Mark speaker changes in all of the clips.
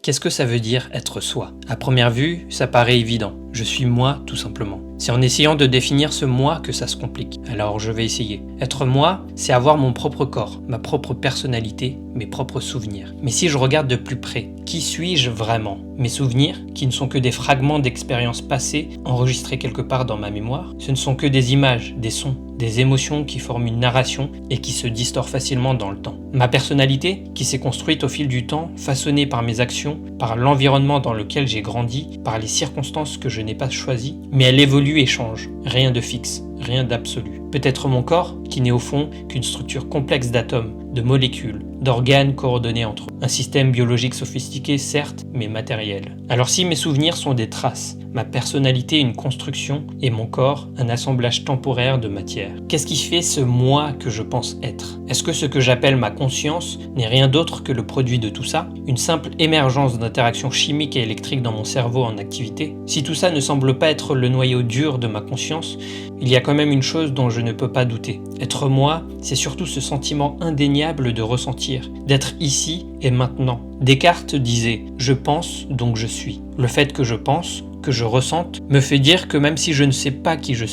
Speaker 1: Qu'est-ce que ça veut dire être soi? À première vue, ça paraît évident. Je suis moi, tout simplement. C'est en essayant de définir ce moi que ça se complique. Alors je vais essayer. Être moi, c'est avoir mon propre corps, ma propre personnalité, mes propres souvenirs. Mais si je regarde de plus près, qui suis-je vraiment? Mes souvenirs, qui ne sont que des fragments d'expériences passées enregistrés quelque part dans ma mémoire, ce ne sont que des images, des sons, des émotions qui forment une narration et qui se distordent facilement dans le temps. Ma personnalité, qui s'est construite au fil du temps, façonnée par mes actions, par l'environnement dans lequel j'ai grandi, par les circonstances que je n'ai pas choisies, mais elle évolue et change. Rien de fixe, rien d'absolu. Peut-être mon corps, qui n'est au fond qu'une structure complexe d'atomes, de molécules, d'organes coordonnés entre eux. Un système biologique sophistiqué, certes, mais matériel. Alors si mes souvenirs sont des traces, ma personnalité une construction et mon corps un assemblage temporaire de matière. Qu'est-ce qui fait ce moi que je pense être? Est-ce que ce que j'appelle ma conscience n'est rien d'autre que le produit de tout ça? Une simple émergence d'interactions chimiques et électriques dans mon cerveau en activité? Si tout ça ne semble pas être le noyau dur de ma conscience, il y a quand même une chose dont je ne peux pas douter. Être moi, c'est surtout ce sentiment indéniable de ressentir, d'être ici et maintenant. Descartes disait « Je pense, donc je suis ». Le fait que je pense, que je ressente, me fait dire que même si je ne sais pas qui je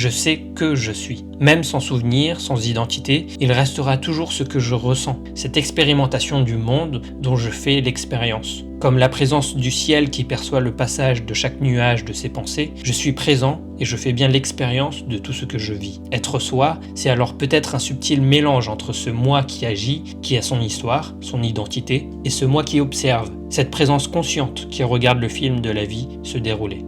Speaker 1: sais que je suis. Même sans souvenir, sans identité, il restera toujours ce que je ressens, cette expérimentation du monde dont je fais l'expérience. Comme la présence du ciel qui perçoit le passage de chaque nuage de ses pensées, je suis présent et je fais bien l'expérience de tout ce que je vis. Être soi, c'est alors peut-être un subtil mélange entre ce moi qui agit, qui a son histoire, son identité, et ce moi qui observe, cette présence consciente qui regarde le film de la vie se dérouler.